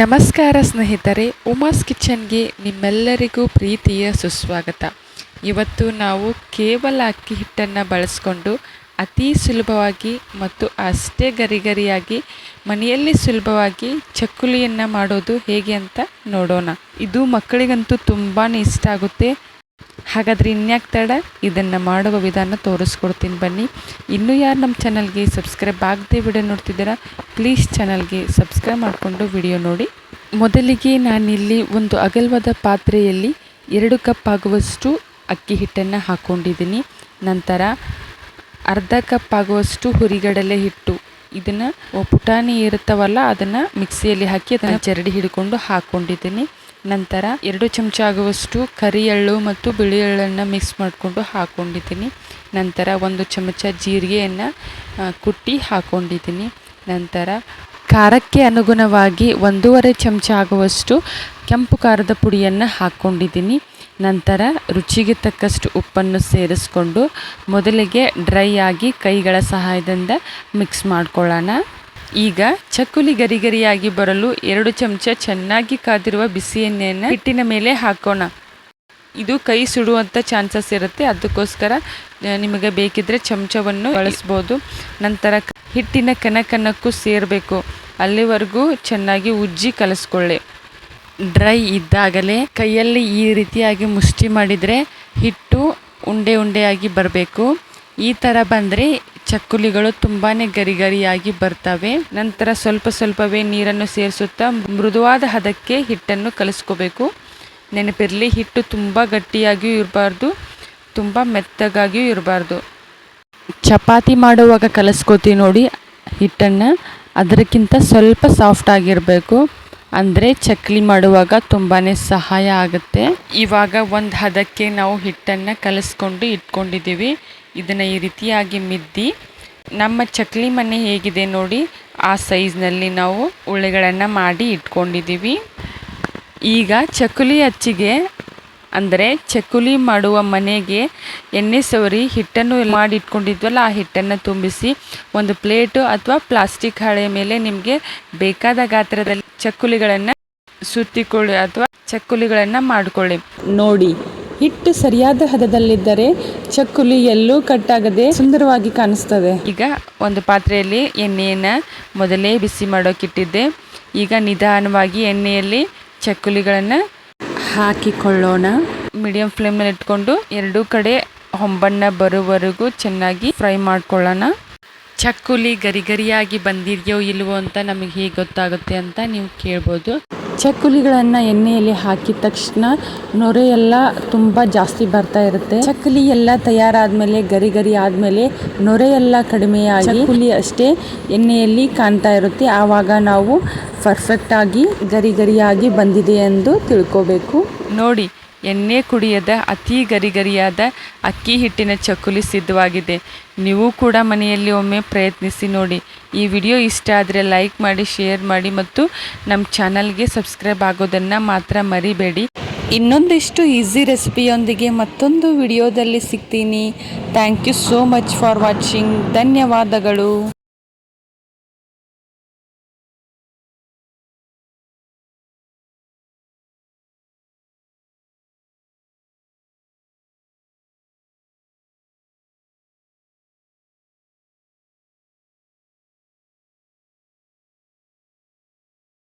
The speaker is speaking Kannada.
ನಮಸ್ಕಾರ ಸ್ನೇಹಿತರೆ, ಉಮಾಸ್ ಕಿಚನ್ಗೆ ನಿಮ್ಮೆಲ್ಲರಿಗೂ ಪ್ರೀತಿಯ ಸುಸ್ವಾಗತ. ಇವತ್ತು ನಾವು ಕೇವಲ ಅಕ್ಕಿ ಹಿಟ್ಟನ್ನು ಬಳಸ್ಕೊಂಡು ಅತಿ ಸುಲಭವಾಗಿ ಮತ್ತು ಅಷ್ಟೇ ಗರಿಗರಿಯಾಗಿ ಮನೆಯಲ್ಲಿ ಸುಲಭವಾಗಿ ಚಕ್ಕುಲಿಯನ್ನು ಮಾಡೋದು ಹೇಗೆ ಅಂತ ನೋಡೋಣ. ಇದು ಮಕ್ಕಳಿಗಂತೂ ತುಂಬಾ ಇಷ್ಟ ಆಗುತ್ತೆ. ಹಾಗಾದರೆ ಇನ್ಯಾಕೆ ತಡ, ಇದನ್ನು ಮಾಡುವ ವಿಧಾನ ತೋರಿಸ್ಕೊಡ್ತೀನಿ ಬನ್ನಿ. ಇನ್ನೂ ಯಾರು ನಮ್ಮ ಚಾನಲ್ಗೆ ಸಬ್ಸ್ಕ್ರೈಬ್ ಆಗದೆ ವಿಡಿಯೋ ನೋಡ್ತಿದ್ದೀರಾ, ಪ್ಲೀಸ್ ಚಾನಲ್ಗೆ ಸಬ್ಸ್ಕ್ರೈಬ್ ಮಾಡಿಕೊಂಡು ವಿಡಿಯೋ ನೋಡಿ. ಮೊದಲಿಗೆ ನಾನಿಲ್ಲಿ ಒಂದು ಅಗಲವಾದ ಪಾತ್ರೆಯಲ್ಲಿ 2 ಕಪ್ ಆಗುವಷ್ಟು ಅಕ್ಕಿ ಹಿಟ್ಟನ್ನು ಹಾಕ್ಕೊಂಡಿದ್ದೀನಿ. ನಂತರ ಅರ್ಧ ಕಪ್ ಆಗುವಷ್ಟು ಹುರಿಗಡಲೆ ಹಿಟ್ಟು, ಇದನ್ನು ಪುಟಾಣಿ ಇರುತ್ತವಲ್ಲ ಅದನ್ನು ಮಿಕ್ಸಿಯಲ್ಲಿ ಹಾಕಿ ಅದನ್ನು ಜರಡಿ ಹಿಡ್ಕೊಂಡು ಹಾಕ್ಕೊಂಡಿದ್ದೀನಿ. ನಂತರ 2 ಚಮಚ ಆಗುವಷ್ಟು ಕರಿ ಎಳ್ಳು ಮತ್ತು ಬಿಳಿ ಎಳ್ಳನ್ನು ಮಿಕ್ಸ್ ಮಾಡಿಕೊಂಡು ಹಾಕ್ಕೊಂಡಿದ್ದೀನಿ. ನಂತರ 1 ಚಮಚ ಜೀರಿಗೆಯನ್ನು ಕುಟ್ಟಿ ಹಾಕ್ಕೊಂಡಿದ್ದೀನಿ. ನಂತರ ಖಾರಕ್ಕೆ ಅನುಗುಣವಾಗಿ 1.5 ಚಮಚ ಆಗುವಷ್ಟು ಕೆಂಪು ಖಾರದ ಪುಡಿಯನ್ನು ಹಾಕ್ಕೊಂಡಿದ್ದೀನಿ. ನಂತರ ರುಚಿಗೆ ತಕ್ಕಷ್ಟು ಉಪ್ಪನ್ನು ಸೇರಿಸ್ಕೊಂಡು ಮೊದಲಿಗೆ ಡ್ರೈ ಆಗಿ ಕೈಗಳ ಸಹಾಯದಿಂದ ಮಿಕ್ಸ್ ಮಾಡ್ಕೊಳ್ಳೋಣ. ಈಗ ಚಕ್ಕುಲಿ ಗರಿಗರಿಯಾಗಿ ಬರಲು 2 ಚಮಚ ಚೆನ್ನಾಗಿ ಕಾದಿರುವ ಬಿಸಿ ಎಣ್ಣೆಯನ್ನು ಹಿಟ್ಟಿನ ಮೇಲೆ ಹಾಕೋಣ. ಇದು ಕೈ ಸುಡುವಂಥ ಚಾನ್ಸಸ್ ಇರುತ್ತೆ, ಅದಕ್ಕೋಸ್ಕರ ನಿಮಗೆ ಬೇಕಿದ್ದರೆ ಚಮಚವನ್ನು ಬಳಸ್ಬೋದು. ನಂತರ ಹಿಟ್ಟಿನ ಕನಕನಕ್ಕೂ ಸೇರಬೇಕು, ಅಲ್ಲಿವರೆಗೂ ಚೆನ್ನಾಗಿ ಉಜ್ಜಿ ಕಲಿಸ್ಕೊಳ್ಳಿ. ಡ್ರೈ ಇದ್ದಾಗಲೇ ಕೈಯಲ್ಲಿ ಈ ರೀತಿಯಾಗಿ ಮುಷ್ಟಿ ಮಾಡಿದರೆ ಹಿಟ್ಟು ಉಂಡೆ ಉಂಡೆಯಾಗಿ ಬರಬೇಕು. ಈ ಥರ ಬಂದರೆ ಚಕ್ಕುಲಿಗಳು ತುಂಬಾ ಗರಿಗರಿಯಾಗಿ ಬರ್ತವೆ. ನಂತರ ಸ್ವಲ್ಪವೇ ನೀರನ್ನು ಸೇರಿಸುತ್ತಾ ಮೃದುವಾದ ಹದಕ್ಕೆ ಹಿಟ್ಟನ್ನು ಕಲಿಸ್ಕೋಬೇಕು. ನೆನಪಿರಲಿ, ಹಿಟ್ಟು ತುಂಬ ಗಟ್ಟಿಯಾಗಿಯೂ ಇರಬಾರ್ದು, ತುಂಬ ಮೆತ್ತಗಾಗಿಯೂ ಇರಬಾರ್ದು. ಚಪಾತಿ ಮಾಡುವಾಗ ಕಲಿಸ್ಕೋತೀವಿ ನೋಡಿ ಹಿಟ್ಟನ್ನು, ಅದಕ್ಕಿಂತ ಸ್ವಲ್ಪ ಸಾಫ್ಟ್ ಆಗಿರಬೇಕು, ಅಂದರೆ ಚಕ್ಕಲಿ ಮಾಡುವಾಗ ತುಂಬಾ ಸಹಾಯ ಆಗುತ್ತೆ. ಇವಾಗ ಒಂದು ಹದಕ್ಕೆ ನಾವು ಹಿಟ್ಟನ್ನು ಕಲಿಸ್ಕೊಂಡು ಇಟ್ಕೊಂಡಿದ್ದೀವಿ. ಇದನ್ನು ಈ ರೀತಿಯಾಗಿ ಮಿದ್ದಿ ನಮ್ಮ ಚಕ್ಕಲಿ ಮನೆ ಹೇಗಿದೆ ನೋಡಿ ಆ ಸೈಜ್ನಲ್ಲಿ ನಾವು ಉಳ್ಳೆಗಳನ್ನು ಮಾಡಿ ಇಟ್ಕೊಂಡಿದ್ದೀವಿ. ಈಗ ಚಕ್ಕುಲಿ ಅಚ್ಚಿಗೆ, ಅಂದರೆ ಚಕ್ಕುಲಿ ಮಾಡುವ ಮನೆಗೆ ಎಣ್ಣೆ ಸವರಿ ಹಿಟ್ಟನ್ನು ಮಾಡಿ ಇಟ್ಕೊಂಡಿದ್ವಲ್ಲ ಆ ಹಿಟ್ಟನ್ನು ತುಂಬಿಸಿ ಒಂದು ಪ್ಲೇಟು ಅಥವಾ ಪ್ಲಾಸ್ಟಿಕ್ ಹಾಳೆಯ ಮೇಲೆ ನಿಮಗೆ ಬೇಕಾದ ಗಾತ್ರದಲ್ಲಿ ಚಕ್ಕುಲಿಗಳನ್ನು ಸುತ್ತಿಕೊಳ್ಳಿ ಅಥವಾ ಚಕ್ಕುಲಿಗಳನ್ನು ಮಾಡಿಕೊಳ್ಳಿ. ನೋಡಿ, ಹಿಟ್ಟು ಸರಿಯಾದ ಹದದಲ್ಲಿದ್ದರೆ ಚಕ್ಕುಲಿ ಎಲ್ಲೂ ಕಟ್ಟಾಗದೆ ಸುಂದರವಾಗಿ ಕಾಣಿಸ್ತದೆ. ಈಗ ಒಂದು ಪಾತ್ರೆಯಲ್ಲಿ ಎಣ್ಣೆಯನ್ನು ಮೊದಲೇ ಬಿಸಿ ಮಾಡೋಕ್ಕಿಟ್ಟಿದ್ದೆ. ಈಗ ನಿಧಾನವಾಗಿ ಎಣ್ಣೆಯಲ್ಲಿ ಚಕ್ಕುಲಿಗಳನ್ನು ಹಾಕಿಕೊಳ್ಳೋಣ. ಮೀಡಿಯಂ ಫ್ಲೇಮ್ನಲ್ಲಿ ಇಟ್ಕೊಂಡು 2 ಕಡೆ ಹೊಂಬಣ್ಣ ಬರುವವರೆಗೂ ಚೆನ್ನಾಗಿ ಫ್ರೈ ಮಾಡ್ಕೊಳ್ಳೋಣ. ಚಕ್ಕುಲಿ ಗರಿಗರಿಯಾಗಿ ಬಂದಿದೆಯೋ ಇಲ್ವೋ ಅಂತ ನಮಗೆ ಹೇಗೆ ಗೊತ್ತಾಗುತ್ತೆ ಅಂತ ನೀವು ಕೇಳ್ಬೋದು. ಚಕ್ಕುಲಿಗಳನ್ನು ಎಣ್ಣೆಯಲ್ಲಿ ಹಾಕಿದ ತಕ್ಷಣ ನೊರೆ ಎಲ್ಲ ತುಂಬ ಜಾಸ್ತಿ ಬರ್ತಾ ಇರುತ್ತೆ. ಚಕ್ಕುಲಿ ಎಲ್ಲ ತಯಾರಾದಮೇಲೆ ಗರಿ ಆದಮೇಲೆ ನೊರೆ ಎಲ್ಲ ಕಡಿಮೆಯಾಗಿ ಚಕ್ಕುಲಿ ಅಷ್ಟೇ ಎಣ್ಣೆಯಲ್ಲಿ ಕಾಣ್ತಾ ಇರುತ್ತೆ. ಆವಾಗ ನಾವು ಪರ್ಫೆಕ್ಟಾಗಿ ಗರಿಯಾಗಿ ಬಂದಿದೆ ಎಂದು ತಿಳ್ಕೋಬೇಕು. ನೋಡಿ, ಎಣ್ಣೆ ಕುಡಿಯದ ಅತಿ ಗರಿಯಾದ ಅಕ್ಕಿ ಹಿಟ್ಟಿನ ಚಕ್ಕುಲಿ ಸಿದ್ಧವಾಗಿದೆ. ನೀವು ಕೂಡ ಮನೆಯಲ್ಲಿ ಒಮ್ಮೆ ಪ್ರಯತ್ನಿಸಿ ನೋಡಿ. ಈ ವಿಡಿಯೋ ಇಷ್ಟ ಆದರೆ ಲೈಕ್ ಮಾಡಿ, ಶೇರ್ ಮಾಡಿ ಮತ್ತು ನಮ್ಮ ಚಾನಲ್ಗೆ ಸಬ್ಸ್ಕ್ರೈಬ್ ಆಗೋದನ್ನು ಮಾತ್ರ ಮರಿಬೇಡಿ. ಇನ್ನೊಂದಿಷ್ಟು ಈಸಿ ರೆಸಿಪಿಯೊಂದಿಗೆ ಮತ್ತೊಂದು ವಿಡಿಯೋದಲ್ಲಿ ಸಿಗ್ತೀನಿ. Thank you so much for watching. ಧನ್ಯವಾದಗಳು.